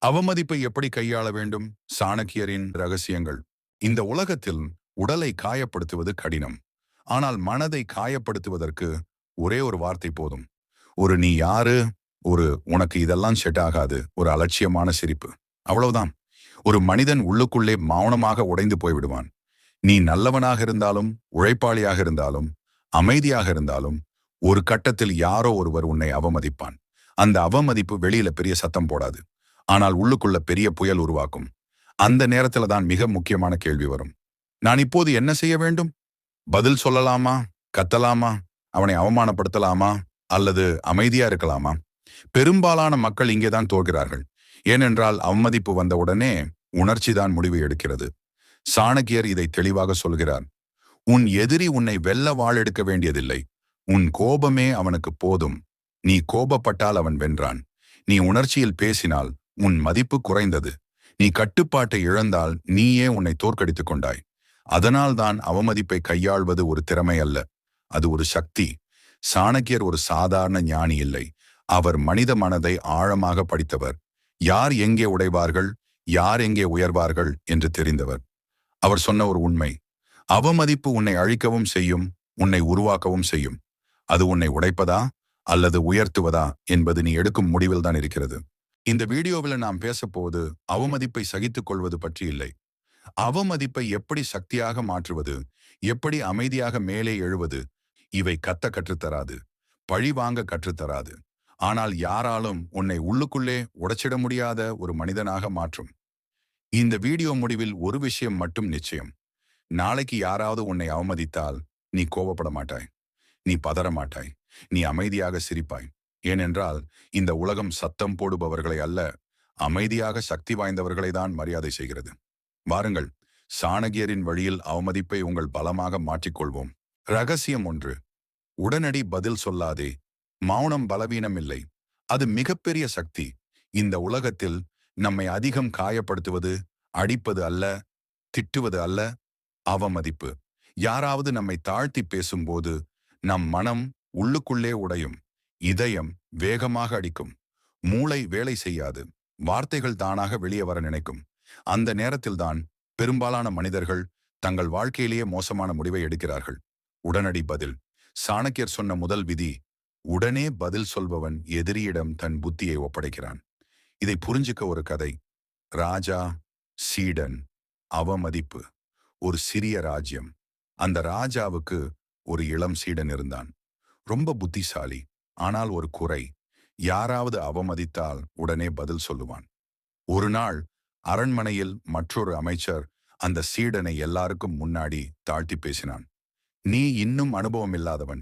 அவமதிப்பை எப்படி கையாள வேண்டும்? சாணக்கியரின் ரகசியங்கள். இந்த உலகத்தில் உடலை காயப்படுத்துவது கடினம். ஆனால் மனதை காயப்படுத்துவதற்கு ஒரே ஒரு வார்த்தை போதும். ஒரு "நீ யாரு?" ஒரு "உனக்கு இதெல்லாம் செட் ஆகாது." ஒரு அலட்சியமான சிரிப்பு. அவ்வளவுதான். ஒரு மனிதன் உள்ளுக்குள்ளே மௌனமாக உடைந்து போய்விடுவான். நீ நல்லவனாக இருந்தாலும், உழைப்பாளியாக இருந்தாலும், அமைதியாக இருந்தாலும், ஒரு கட்டத்தில் யாரோ ஒருவர் உன்னை அவமதிப்பான். அந்த அவமதிப்பு வெளியில பெரிய சத்தம் போடாது. ஆனால் உள்ளுக்குள்ள பெரிய புயல் உருவாக்கும். அந்த நேரத்துல தான் மிக முக்கியமான கேள்வி வரும். நான் இப்போது என்ன செய்ய வேண்டும்? பதில் சொல்லலாமா? கத்தலாமா? அவனை அவமானப்படுத்தலாமா? அல்லது அமைதியா இருக்கலாமா? பெரும்பாலான மக்கள் இங்கேதான் தோற்கிறார்கள். ஏனென்றால் அவமதிப்பு வந்தவுடனே உணர்ச்சிதான் முடிவு எடுக்கிறது. சாணக்கியர் இதை தெளிவாக சொல்கிறார். உன் எதிரி உன்னை வெல்ல வாளெடுக்க வேண்டியதில்லை. உன் கோபமே அவனுக்கு போதும். நீ கோபப்பட்டால் அவன் வென்றான். நீ உணர்ச்சியில் பேசினால் உன் மதிப்பு குறைந்தது. நீ கட்டுப்பாட்டை இழந்தால் நீயே உன்னை தோற்கடித்துக் கொண்டாய். அதனால்தான் அவமதிப்பை கையாள்வது ஒரு திறமை அல்ல, அது ஒரு சக்தி. சாணக்கியர் ஒரு சாதாரண ஞானி இல்லை. அவர் மனித மனதை ஆழமாக படித்தவர். யார் எங்கே உடைவார்கள், யார் எங்கே உயர்வார்கள் என்று தெரிந்தவர். அவர் சொன்ன ஒரு உண்மை: அவமதிப்பு உன்னை அழிக்கவும் செய்யும், உன்னை உருவாக்கவும் செய்யும். அது உன்னை உடைப்பதா அல்லது உயர்த்துவதா என்பது நீ எடுக்கும் முடிவில் தான் இருக்கிறது. இந்த வீடியோவில் நாம் பேசப்போவது அவமதிப்பை சகித்துக் கொள்வது பற்றி இல்லை. அவமதிப்பை எப்படி சக்தியாக மாற்றுவது, எப்படி அமைதியாக மேலே எழுவது. இவை கற்றுத்தராது, பழி வாங்க கற்றுத்தராது. ஆனால் யாராலும் உன்னை உள்ளுக்குள்ளே உடைச்சிட முடியாத ஒரு மனிதனாக மாற்றும். இந்த வீடியோ முடிவில் ஒரு விஷயம் மட்டும் நிச்சயம். நாளைக்கு யாராவது உன்னை அவமதித்தால் நீ கோபப்பட மாட்டாய், நீ பதற மாட்டாய், நீ அமைதியாக சிரிப்பாய். ஏனென்றால் இந்த உலகம் சத்தம் போடுபவர்களை அல்ல, அமைதியாக சக்தி வாய்ந்தவர்களை தான் மரியாதை செய்கிறது. வாருங்கள், சாணக்கியரின் வழியில் அவமதிப்பை உங்கள் பலமாக மாற்றிக்கொள்வோம். ரகசியம் 1: உடனடி பதில் சொல்லாதே. மௌனம் பலவீனம் இல்லை, அது மிகப்பெரிய சக்தி. இந்த உலகத்தில் நம்மை அதிகம் காயப்படுத்துவது அடிப்பது அல்ல, திட்டுவது அல்ல, அவமதிப்பு. யாராவது நம்மை தாழ்த்தி பேசும்போது நம் மனம் உள்ளுக்குள்ளே உடையும். இதயம் வேகமாக அடிக்கும். மூளை வேலை செய்யாது. வார்த்தைகள் தானாக வெளியே வர நினைக்கும். அந்த நேரத்தில்தான் பெரும்பாலான மனிதர்கள் தங்கள் வாழ்க்கையிலேயே மோசமான முடிவை எடுக்கிறார்கள். உடனடி பதில். சாணக்கியர் சொன்ன முதல் விதி: உடனே பதில் சொல்பவன் எதிரியிடம் தன் புத்தியை ஒப்படைக்கிறான். இதை புரிஞ்சுக்க ஒரு கதை. ராஜா, சீடன், அவமதிப்பு. ஒரு சிறிய ராஜ்யம். அந்த ராஜாவுக்கு ஒரு இளம் சீடன் இருந்தான். ரொம்ப புத்திசாலி. ஆனால் ஒரு குறை: யாராவது அவமதித்தால் உடனே பதில் சொல்லுவான். ஒரு நாள் அரண்மனையில் மற்றொரு அமைச்சர் அந்த சீடனை எல்லாருக்கும் முன்னாடி தாழ்த்தி பேசினான். நீ இன்னும் அனுபவம் இல்லாதவன்,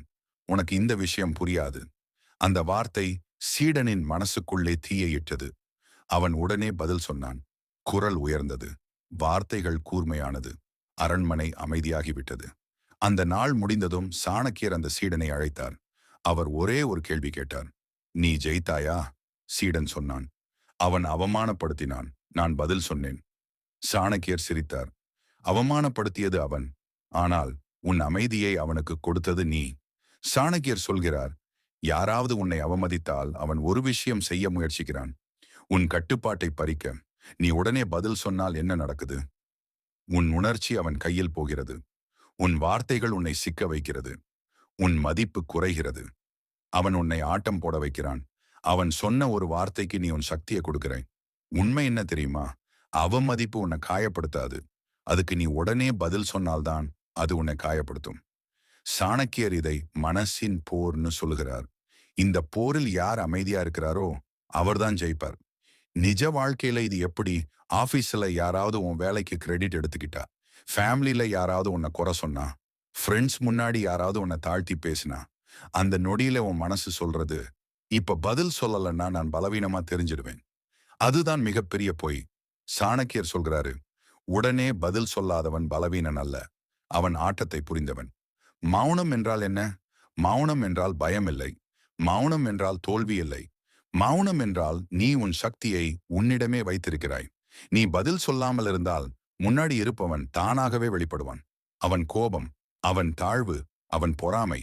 உனக்கு இந்த விஷயம் புரியாது. அந்த வார்த்தை சீடனின் மனசுக்குள்ளே தீயையிட்டது. அவன் உடனே பதில் சொன்னான். குரல் உயர்ந்தது, வார்த்தைகள் கூர்மையானது. அரண்மனை அமைதியாகிவிட்டது. அந்த நாள் முடிந்ததும் சாணக்கியர் அந்த சீடனை அழைத்தார். அவர் ஒரே ஒரு கேள்வி கேட்டார். நீ ஜெயித்தாயா? சீடன் சொன்னான். அவன் அவமானப்படுத்தினான், நான் பதில் சொன்னேன். சாணக்கியர் சிரித்தார். அவமானப்படுத்தியது அவன், ஆனால் உன் அமைதியை அவனுக்கு கொடுத்தது நீ. சாணக்கியர் சொல்கிறார், யாராவது உன்னை அவமதித்தால் அவன் ஒரு விஷயம் செய்ய முயற்சிக்கிறான்: உன் கட்டுப்பாட்டை பறிக்க. நீ உடனே பதில் சொன்னால் என்ன நடக்குது? உன் உணர்ச்சி அவன் கையில் போகிறது. உன் வார்த்தைகள் உன்னை சிக்க வைக்கிறது. உன் மதிப்பு குறைகிறது. அவன் உன்னை ஆட்டம் போட வைக்கிறான். அவன் சொன்ன ஒரு வார்த்தைக்கு நீ உன் சக்தியை கொடுக்கிறாய். உண்மை என்ன தெரியுமா? அவமதிப்பு உன்னை காயப்படுத்தாது. அதுக்கு நீ உடனே பதில் சொன்னால்தான் அது உன்னை காயப்படுத்தும். சாணக்கியர் இதை மனசின் போர்னு சொல்லுகிறார். இந்த போரில் யார் அமைதியா இருக்கிறாரோ அவர்தான் ஜெயிப்பார். நிஜ வாழ்க்கையில இது எப்படி? ஆபீஸ்ல யாராவது உன் வேலைக்கு கிரெடிட் எடுத்துக்கிட்டா, ஃபேமிலியில யாராவது உன்னை குறை சொன்னா, ஃப்ரெண்ட்ஸ் முன்னாடி யாராவது உன்னை தாழ்த்தி பேசினா, அந்த நொடியில உன் மனசு சொல்றது, இப்ப பதில் சொல்லலைன்னா நான் பலவீனமா தெரிஞ்சிடுவேன். அதுதான் மிகப்பெரிய பொய். சாணக்கியர் சொல்கிறாரு, உடனே பதில் சொல்லாதவன் பலவீனன் அல்ல, அவன் ஆட்டத்தை புரிந்தவன். மௌனம் என்றால் என்ன? மௌனம் என்றால் பயம் இல்லை. மௌனம் என்றால் தோல்வி இல்லை. மௌனம் என்றால் நீ உன் சக்தியை உன்னிடமே வைத்திருக்கிறாய். நீ பதில் சொல்லாமல் இருந்தால் முன்னாடி இருப்பவன் தானாகவே வெளிப்படுவான். அவன் கோபம், அவன் தாழ்வு, அவன் பொறாமை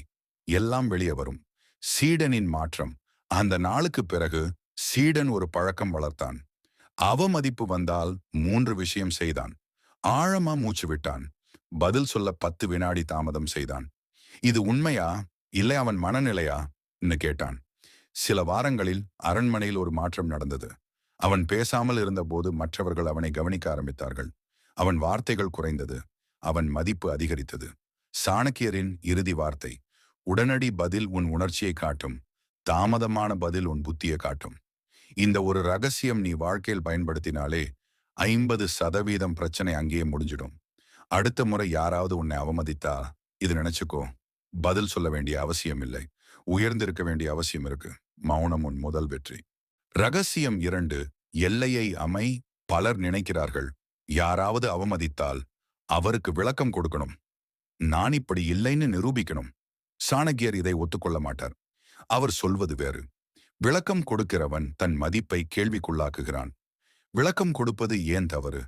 எல்லாம் வெளியே வரும். சீடனின் மாற்றம். அந்த நாளுக்கு பிறகு சீடன் ஒரு பழக்கம் வளர்த்தான். அவமதிப்பு வந்தால் 3 விஷயம் செய்தான். ஆழமா மூச்சு விட்டான். பதில் சொல்ல 10 வினாடி தாமதம் செய்தான். இது உண்மையா இல்லை அவன் மனநிலையா கேட்டான். சில வாரங்களில் அரண்மனையில் ஒரு மாற்றம் நடந்தது. அவன் பேசாமல் இருந்தபோது மற்றவர்கள் அவனை கவனிக்க ஆரம்பித்தார்கள். அவன் வார்த்தைகள் குறைந்தது. அவன் மதிப்பு அதிகரித்தது. சாணக்கியரின் இறுதி வார்த்தை: உடனடி பதில் உன் உணர்ச்சியை காட்டும், தாமதமான பதில் உன் புத்தியை காட்டும். இந்த ஒரு ரகசியம் நீ வாழ்க்கையில் பயன்படுத்தினாலே 50% பிரச்சனை அங்கேயே முடிஞ்சிடும். அடுத்த முறை யாராவது உன்னை அவமதித்தா இது நினைச்சுக்கோ, பதில் சொல்ல வேண்டிய அவசியம் இல்லை, உயர்ந்திருக்க வேண்டிய அவசியம் இருக்கு. மௌனம் உன் முதல் வெற்றி. ரகசியம் 2: எல்லையை அமை. பலர் நினைக்கிறார்கள், யாராவது அவமதித்தால் அவருக்கு விளக்கம் கொடுக்கணும், நான் இப்படி இல்லைன்னு நிரூபிக்கணும். சாணக்கியர் இதை ஒத்துக்கொள்ள மாட்டார். அவர் சொல்வது வேறு. விளக்கம் கொடுக்கிறவன் தன் மதிப்பை கேள்விக்குள்ளாக்குகிறான். விளக்கம் கொடுப்பது ஏன் தவறு?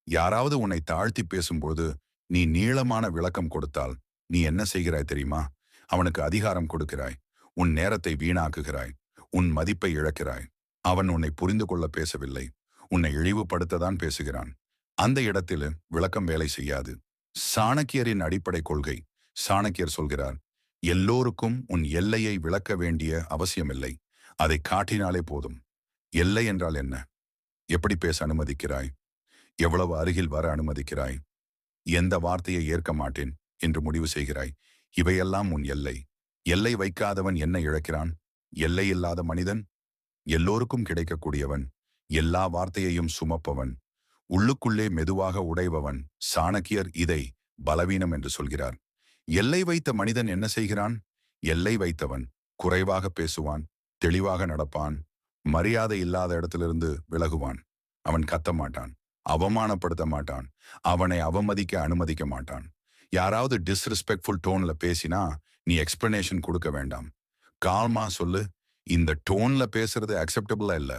யாராவது உன்னை தாழ்த்தி பேசும்போது நீ நீளமான விளக்கம் கொடுத்தால் நீ என்ன செய்கிறாய் தெரியுமா? அவனுக்கு அதிகாரம் கொடுக்கிறாய். உன் நேரத்தை வீணாக்குகிறாய். உன் மதிப்பை இழக்கிறாய். அவன் உன்னை புரிந்து கொள்ள பேசவில்லை, உன்னை இழிவுபடுத்ததான் பேசுகிறான். அந்த இடத்தில் விளக்கம் வேலை செய்யாது. சாணக்கியரின் அடிப்படை கொள்கை. சாணக்கியர் சொல்கிறார், எல்லோருக்கும் உன் எல்லையை விளக்க வேண்டிய அவசியமில்லை, அதை காட்டினாலே போதும். எல்லை என்றால் என்ன? எப்படி பேச அனுமதிக்கிறாய்? எவ்வளவு அருகில் வர அனுமதிக்கிறாய்? எந்த வார்த்தையை ஏற்க மாட்டேன் என்று முடிவு செய்கிறாய்? இவையெல்லாம் உன் எல்லை. எல்லை வைக்காதவன் என்ன இழக்கிறான்? எல்லை இல்லாத மனிதன் எல்லோருக்கும் கிடைக்கக்கூடியவன், எல்லா வார்த்தையையும் சுமப்பவன், உள்ளுக்குள்ளே மெதுவாக உடைபவன். சாணக்கியர் இதை பலவீனம் என்று சொல்கிறார். எல்லை வைத்த மனிதன் என்ன செய்கிறான்? எல்லை வைத்தவன் குறைவாக பேசுவான், தெளிவாக நடப்பான், மரியாதை இல்லாத இடத்திலிருந்து விலகுவான். அவன் கத்த மாட்டான், அவமானப்படுத்த மாட்டான், அவனை அவமதிக்க அனுமதிக்க மாட்டான். யாராவது டிஸ்ரெஸ்பெக்ட்ஃபுல் டோன்ல பேசினா நீ எக்ஸ்பிளனேஷன் கொடுக்க வேண்டாம். கால்மா சொல்லு, இந்த டோன்ல பேசுறது அக்செப்டபிளா இல்ல.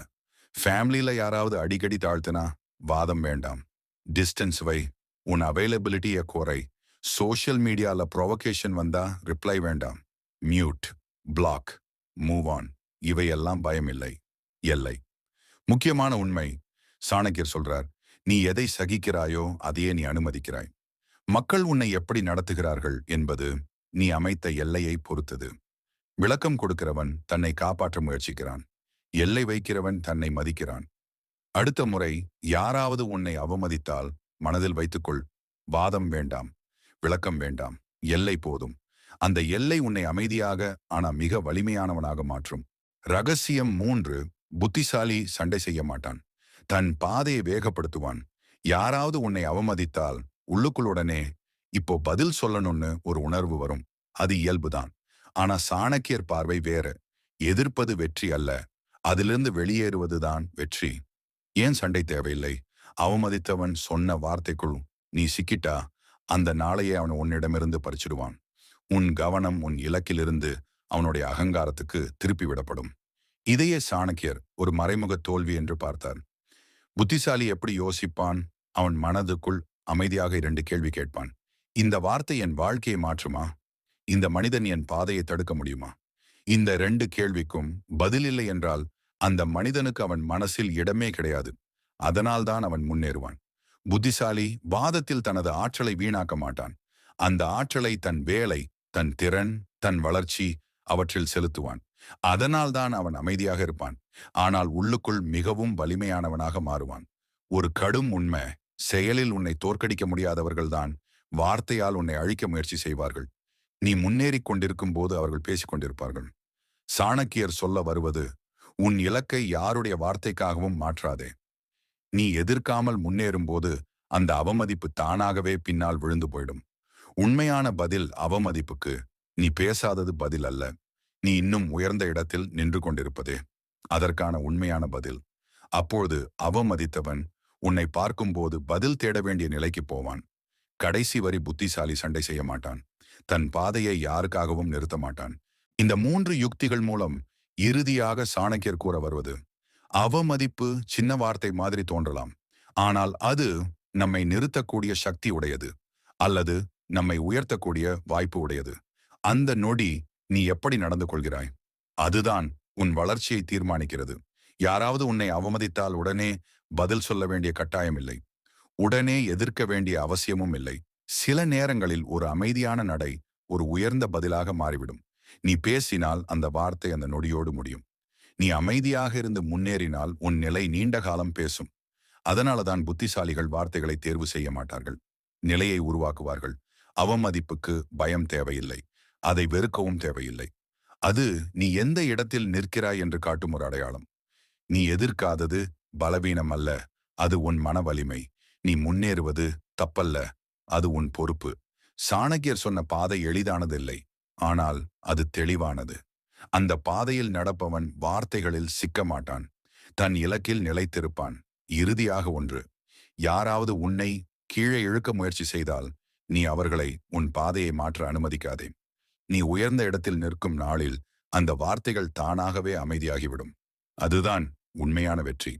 ஃபேமிலியில யாராவது அடிக்கடி தாழ்த்தினா வாதம் வேண்டாம். டிஸ்டன்ஸ் வை. உன் அவைலபிலிட்டியை குறை. சோஷியல் மீடியால ப்ரொவகேஷன் வந்தா ரிப்ளை வேண்டாம். Mute, block, move on. இவையெல்லாம் பயமில்லை, எல்லை. முக்கியமான உண்மை. சாணக்கியர் சொல்றார், நீ எதை சகிக்கிறாயோ அதையே நீ அனுமதிக்கிறாய். மக்கள் உன்னை எப்படி நடத்துகிறார்கள் என்பது நீ அமைத்த எல்லையை பொறுத்தது. விளக்கம் கொடுக்கிறவன் தன்னை காப்பாற்ற முயற்சிக்கிறான். எல்லை வைக்கிறவன் தன்னை மதிக்கிறான். அடுத்த முறை யாராவது உன்னை அவமதித்தால் மனதில் வைத்துக்கொள், வாதம் வேண்டாம், விளக்கம் வேண்டாம், எல்லை போதும். அந்த எல்லை உன்னை அமைதியாக ஆனா மிக வலிமையானவனாக மாற்றும். ரகசியம் 3: புத்திசாலி சண்டை செய்ய மாட்டான், தன் பாதையை வேகப்படுத்துவான். யாராவது உன்னை அவமதித்தால் உள்ளுக்குள்ளுடனே இப்போ பதில் சொல்லணும்னு ஒரு உணர்வு வரும். அது இயல்புதான். ஆனா சாணக்கியர் பார்வை வேற. எதிர்ப்பது வெற்றி அல்ல, அதிலிருந்து வெளியேறுவதுதான் வெற்றி. ஏன் சண்டை தேவையில்லை? அவமதித்தவன் சொன்ன வார்த்தைக்குள் நீ சிக்கிட்டா அந்த நாளையே அவன் உன்னிடமிருந்து பறிச்சிடுவான். உன் கவனம் உன் இலக்கிலிருந்து அவனுடைய அகங்காரத்துக்கு திருப்பி விடப்படும். இதையே சாணக்கியர் ஒரு மறைமுக தோல்வி என்று பார்த்தார். புத்திசாலி எப்படி யோசிப்பான்? அவன் மனதுக்குள் அமைதியாக 2 கேள்வி கேட்பான். இந்த வார்த்தை என் வாழ்க்கையை மாற்றுமா? இந்த மனிதன் என் பாதையை தடுக்க முடியுமா? இந்த 2 கேள்விக்கும் பதில் இல்லை என்றால் அந்த மனிதனுக்கு அவன் மனசில் இடமே கிடையாது. அதனால்தான் அவன் முன்னேறுவான். புத்திசாலி வாதத்தில் தனது ஆற்றலை வீணாக்க மாட்டான். அந்த ஆற்றலை தன் வேலை, தன் திறன், தன் வளர்ச்சி அவற்றில் செலுத்துவான். அதனால்தான் அவன் அமைதியாக இருப்பான். ஆனால் உள்ளுக்குள் மிகவும் வலிமையானவனாக மாறுவான். ஒரு கடும் உண்மை: செயலில் உன்னை தோற்கடிக்க முடியாதவர்கள்தான் வார்த்தையால் உன்னை அழிக்க முயற்சி செய்வார்கள். நீ முன்னேறிக் கொண்டிருக்கும் போது அவர்கள் பேசிக் கொண்டிருப்பார்கள். சாணக்கியர் சொல்ல வருவது, உன் இலக்கை யாருடைய வார்த்தைக்காகவும் மாற்றாதே. நீ எதிர்க்காமல் முன்னேறும் போது அந்த அவமதிப்பு தானாகவே பின்னால் விழுந்து போயிடும். உண்மையான பதில் அவமதிப்புக்கு நீ பேசாதது பதில் அல்ல, நீ இன்னும் உயர்ந்த இடத்தில் நின்று கொண்டிருப்பதே அதற்கான உண்மையான பதில். அப்பொழுது அவமதித்தவன் உன்னை பார்க்கும்போது பதில் தேட வேண்டிய நிலைக்கு போவான். கடைசி வரி புத்திசாலி சண்டை செய்ய மாட்டான், தன் பாதையை யாருக்காகவும் நிறுத்த மாட்டான். இந்த 3 யுக்திகள் மூலம் இறுதியாக சாணக்கியர் கூற வருவது, அவமதிப்பு சின்ன வார்த்தை மாதிரி தோன்றலாம், ஆனால் அது நம்மை நிறுத்தக்கூடிய சக்தி உடையது, அல்லது நம்மை உயர்த்தக்கூடிய வாய்ப்பு உடையது. அந்த நொடி நீ எப்படி நடந்து கொள்கிறாய் அதுதான் உன் வளர்ச்சியை தீர்மானிக்கிறது. யாராவது உன்னை அவமதித்தால் உடனே பதில் சொல்ல வேண்டிய கட்டாயம் இல்லை. உடனே எதிர்க்க வேண்டிய அவசியமும் இல்லை. சில நேரங்களில் ஒரு அமைதியான நடை ஒரு உயர்ந்த பதிலாக மாறிவிடும். நீ பேசினால் அந்த வார்த்தை அந்த நொடியோடு முடியும். நீ அமைதியாக இருந்து முன்னேறினால் உன் நிலை நீண்ட காலம் பேசும். அதனாலதான் புத்திசாலிகள் வார்த்தைகளை தேர்வு செய்ய மாட்டார்கள். நிலையை உருவாக்குவார்கள். அவமதிப்புக்கு பயம் தேவையில்லை. அதை வெறுக்கவும் தேவையில்லை. அது நீ எந்த இடத்தில் நிற்கிறாய் என்று காட்டும் ஒரு அடையாளம். நீ எதிர்க்காதது பலவீனம் அல்ல, அது உன் மன வலிமை. நீ முன்னேறுவது தப்பல்ல, அது உன் பொறுப்பு. சாணக்கியர் சொன்ன பாதை எளிதானதில்லை, ஆனால் அது தெளிவானது. அந்த பாதையில் நடப்பவன் வார்த்தைகளில் சிக்க மாட்டான். தன் இலக்கில் நிலைத்திருப்பான். இறுதியாக ஒன்று, யாராவது உன்னை கீழே இழுக்க முயற்சி செய்தால் நீ அவர்களை உன் பாதையை மாற்ற அனுமதிக்காதே. நீ உயர்ந்த இடத்தில் நிற்கும் நாளில் அந்த வார்த்தைகள் தானாகவே அமைதியாகிவிடும். அதுதான் உண்மையான வெற்றி.